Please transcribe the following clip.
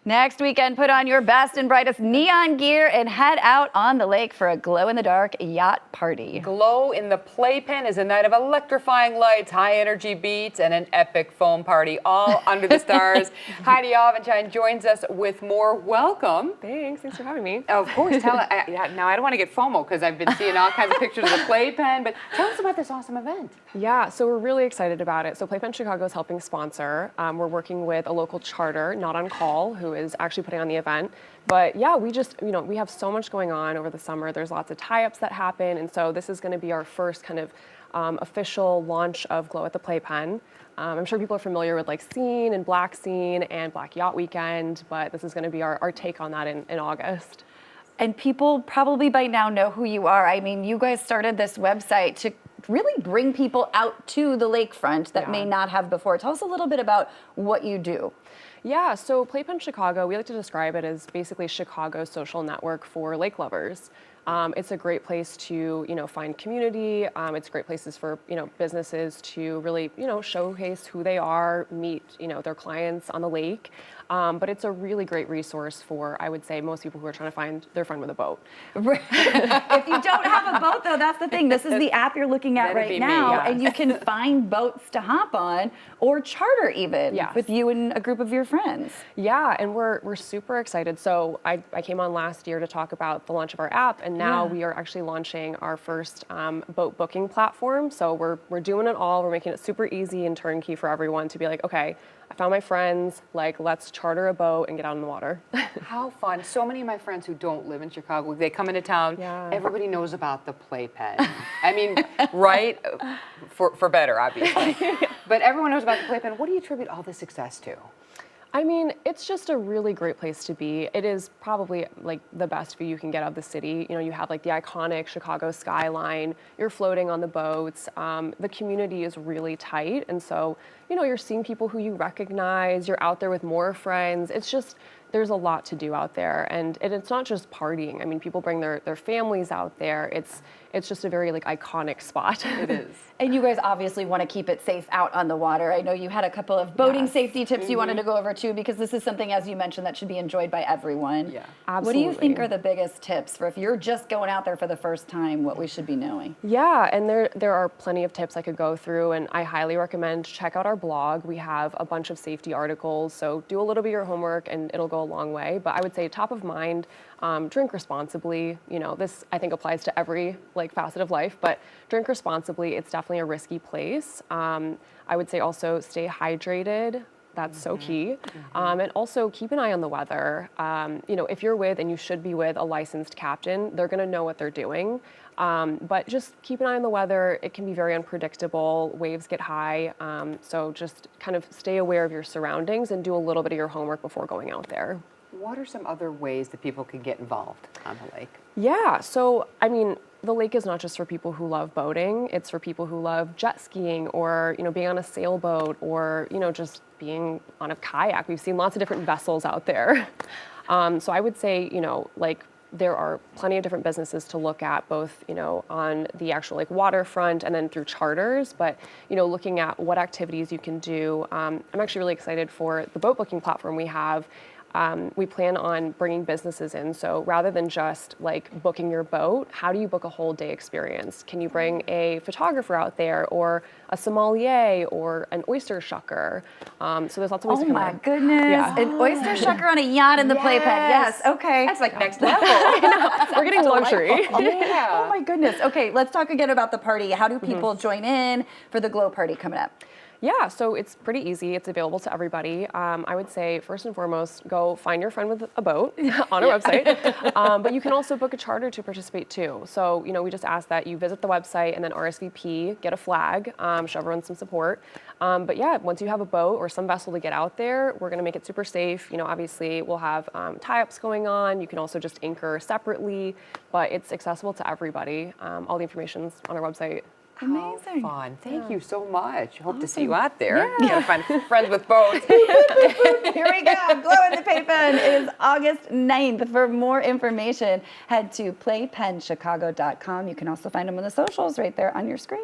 Next weekend, put on your best and brightest neon gear and head out on the lake for a glow-in-the-dark yacht party. Glow in the Playpen is a night of electrifying lights, high-energy beats, and an epic foam party, all under the stars. Heidi Avenshine joins us with more. Welcome. Thanks for having me. Of course, now I don't want to get FOMO because I've been seeing all kinds of pictures of the Playpen, but tell us about this awesome event. Yeah, so we're really excited about it. So Playpen Chicago is helping sponsor. We're working with a local charter, Not on Call, who is actually putting on the event. But yeah, we just, we have so much going on over the summer. There's lots of tie-ups that happen. And so this is going to be our first kind of official launch of Glow at the Playpen. I'm sure people are familiar with like Scene and Black Scene and Black Yacht Weekend, but this is going to be our take on that in August. And people probably by now know who you are. I mean, you guys started this website to really bring people out to the lakefront that may not have before. Tell us a little bit about what you do. Yeah, so Playpen Chicago, we like to describe it as basically Chicago's social network for lake lovers. It's a great place to, find community. It's great places for, businesses to really, showcase who they are, meet, their clients on the lake. But it's a really great resource for, I would say, most people who are trying to find their friend with a boat. If you don't have a boat, though, that's the thing. This is the app you're looking at right now, and you can find boats to hop on or charter even with you and a group of your friends. Yeah, and we're super excited. So I came on last year to talk about the launch of our app, and now we are actually launching our first boat booking platform. So we're doing it all. We're making it super easy and turnkey for everyone to be like, okay, I found my friends, like, let's charter a boat and get out on the water. How fun. So many of my friends who don't live in Chicago, they come into town, everybody knows about the Playpen. I mean, right? For better, obviously. But everyone knows about the Playpen. What do you attribute all this success to? I mean, it's just a really great place to be. It is probably like the best view you can get of the city. You have like the iconic Chicago skyline. You're floating on the boats. The community is really tight. And so, you're seeing people who you recognize. You're out there with more friends. It's just, there's a lot to do out there. And it's not just partying. I mean, people bring their families out there. It's just a very like iconic spot. It is. And you guys obviously want to keep it safe out on the water. I know you had a couple of boating safety tips you wanted to go over too, because this is something, as you mentioned, that should be enjoyed by everyone. Yeah, absolutely. What do you think are the biggest tips for if you're just going out there for the first time, what we should be knowing? Yeah, and there are plenty of tips I could go through, and I highly recommend check out our blog. We have a bunch of safety articles, so do a little bit of your homework and it'll go a long way. But I would say top of mind, drink responsibly. This I think applies to every facet of life, but drink responsibly. It's definitely a risky place. I would say also stay hydrated. That's so key. And also keep an eye on the weather. If you're with, and you should be with, a licensed captain, they're gonna know what they're doing. But just keep an eye on the weather. It can be very unpredictable. Waves get high. So just kind of stay aware of your surroundings and do a little bit of your homework before going out there. What are some other ways that people can get involved on the lake? Yeah, so I mean, the lake is not just for people who love boating. It's for people who love jet skiing or, being on a sailboat or, just being on a kayak. We've seen lots of different vessels out there. So I would say, there are plenty of different businesses to look at, both, on the actual waterfront and then through charters, but, looking at what activities you can do. I'm actually really excited for the boat booking platform we have. We plan on bringing businesses in. So rather than just booking your boat, how do you book a whole day experience? Can you bring a photographer out there or a sommelier or an oyster shucker? So there's lots of ways to come in. Oh my goodness. An oyster shucker on a yacht in the Playpen. Yes, okay. That's like next level. We're getting luxury. Yeah. Oh my goodness. Okay, let's talk again about the party. How do people join in for the Glow party coming up? Yeah, so it's pretty easy. It's available to everybody. I would say, first and foremost, go find your friend with a boat on our website. But you can also book a charter to participate too. So, we just ask that you visit the website and then RSVP, get a flag, show everyone some support. But yeah, once you have a boat or some vessel to get out there, we're gonna make it super safe. Obviously we'll have tie-ups going on. You can also just anchor separately, but it's accessible to everybody. All the information's on our website. Amazing. How fun. Thank you so much. Hope to see you out there. You gotta find friends with boats. Here we go. Glow in the Playpen is August 9th. For more information, head to playpenchicago.com. You can also find them on the socials right there on your screen.